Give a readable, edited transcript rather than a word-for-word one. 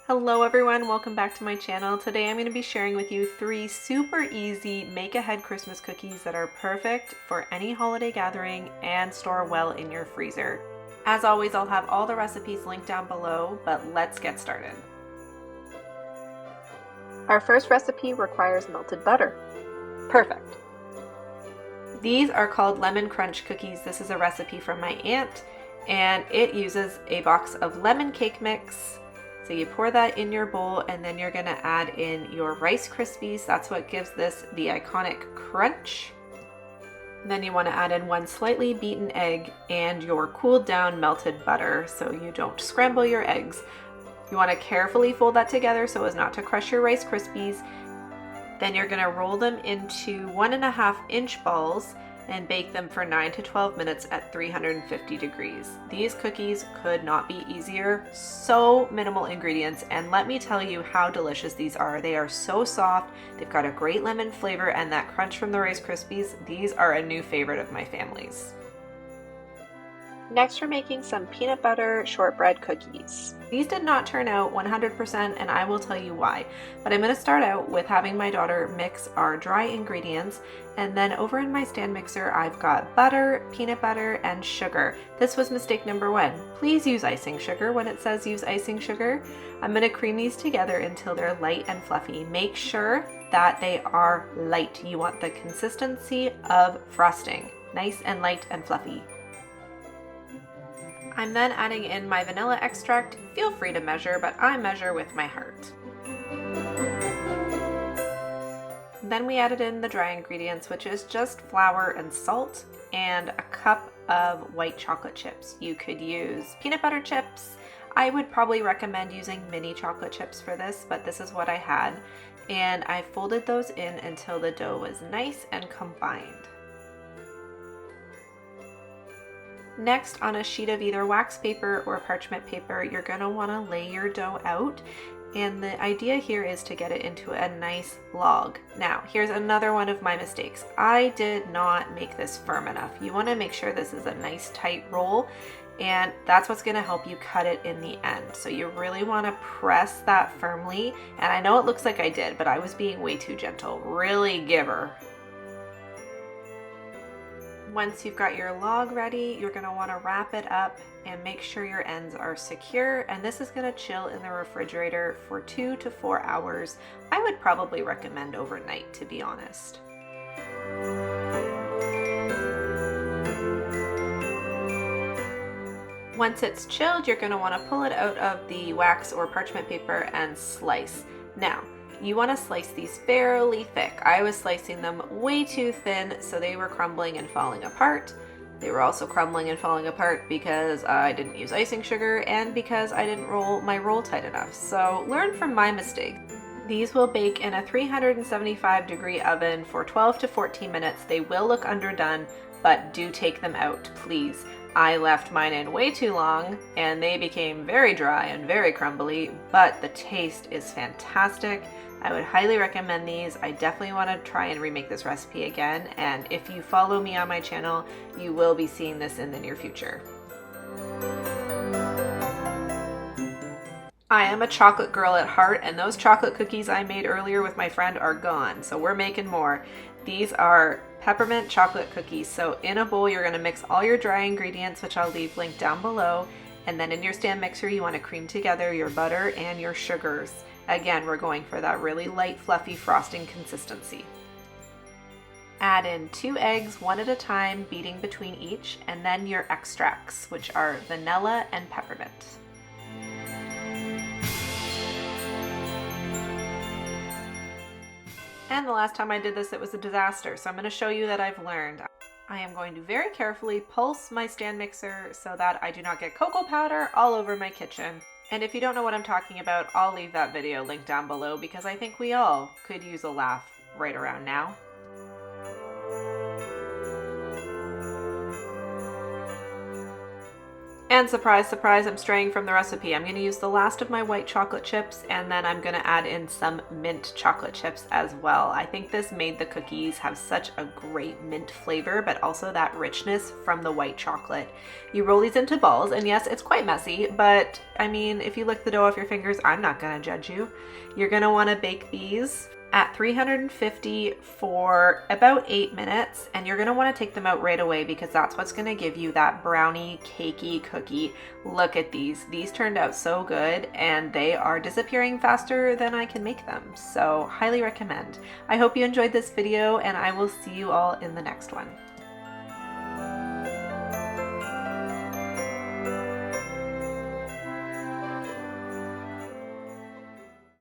Hello everyone, welcome back to my channel. Today I'm going to be sharing with you 3 super easy make-ahead Christmas cookies that are perfect for any holiday gathering and store well in your freezer. As always, I'll have all the recipes linked down below, but let's get started. Our first recipe requires melted butter. Perfect. These are called lemon crunch cookies. This is a recipe from my aunt, and it uses a box of lemon cake mix. So you pour that in your bowl, and then you're gonna add in your Rice Krispies. That's what gives this the iconic crunch. And then you wanna add in 1 slightly beaten egg and your cooled down melted butter so you don't scramble your eggs. You wanna carefully fold that together so as not to crush your Rice Krispies. Then you're gonna roll them into 1.5-inch balls and bake them for 9 to 12 minutes at 350 degrees. These cookies could not be easier. So minimal ingredients, and let me tell you how delicious these are. They are so soft, they've got a great lemon flavor, and that crunch from the Rice Krispies, these are a new favorite of my family's. Next, we're making some peanut butter shortbread cookies. These did not turn out 100%, and I will tell you why. But I'm going to start out with having my daughter mix our dry ingredients, and then over in my stand mixer I've got butter, peanut butter, and sugar. This was mistake number 1. Please use icing sugar when it says use icing sugar. I'm going to cream these together until they're light and fluffy. Make sure that they are light. You want the consistency of frosting. Nice and light and fluffy. I'm then adding in my vanilla extract. Feel free to measure, but I measure with my heart. Then we added in the dry ingredients, which is just flour and salt and a cup of white chocolate chips. You could use peanut butter chips. I would probably recommend using mini chocolate chips for this, but this is what I had. And I folded those in until the dough was nice and combined. Next, on a sheet of either wax paper or parchment paper, you're going to want to lay your dough out, and the idea here is to get it into a nice log. Now, here's another one of my mistakes. I did not make this firm enough. You want to make sure this is a nice tight roll, and that's what's going to help you cut it in the end. So you really want to press that firmly, and I know it looks like I did, but I was being way too gentle. Really give her. Once you've got your log ready, you're going to want to wrap it up and make sure your ends are secure, and this is going to chill in the refrigerator for 2 to 4 hours. I would probably recommend overnight, to be honest. Once it's chilled, you're going to want to pull it out of the wax or parchment paper and slice. Now, you want to slice these fairly thick. I was slicing them way too thin, so they were crumbling and falling apart. They were also crumbling and falling apart because I didn't use icing sugar and because I didn't roll my roll tight enough. So learn from my mistake. These will bake in a 375-degree oven for 12 to 14 minutes. They will look underdone, but do take them out, please. I left mine in way too long and they became very dry and very crumbly, but the taste is fantastic. I would highly recommend these. I definitely want to try and remake this recipe again, and if you follow me on my channel, you will be seeing this in the near future. I am a chocolate girl at heart, and those chocolate cookies I made earlier with my friend are gone, so we're making more. These are peppermint chocolate cookies. So in a bowl, you're going to mix all your dry ingredients, which I'll leave linked down below, and then in your stand mixer, you want to cream together your butter and your sugars. Again, we're going for that really light, fluffy frosting consistency. Add in 2 eggs, 1 at a time, beating between each, and then your extracts, which are vanilla and peppermint. And the last time I did this, it was a disaster, so I'm going to show you that I've learned. I am going to very carefully pulse my stand mixer so that I do not get cocoa powder all over my kitchen. And if you don't know what I'm talking about, I'll leave that video linked down below because I think we all could use a laugh right around now. And surprise, surprise, I'm straying from the recipe. I'm gonna use the last of my white chocolate chips, and then I'm gonna add in some mint chocolate chips as well. I think this made the cookies have such a great mint flavor, but also that richness from the white chocolate. You roll these into balls, and yes, it's quite messy, but I mean, if you lick the dough off your fingers, I'm not gonna judge you. You're gonna wanna bake these at 350 for about 8 minutes, and you're gonna wanna take them out right away because that's what's gonna give you that brownie cakey cookie. Look at these. These turned out so good, and they are disappearing faster than I can make them, so highly recommend. I hope you enjoyed this video, and I will see you all in the next one.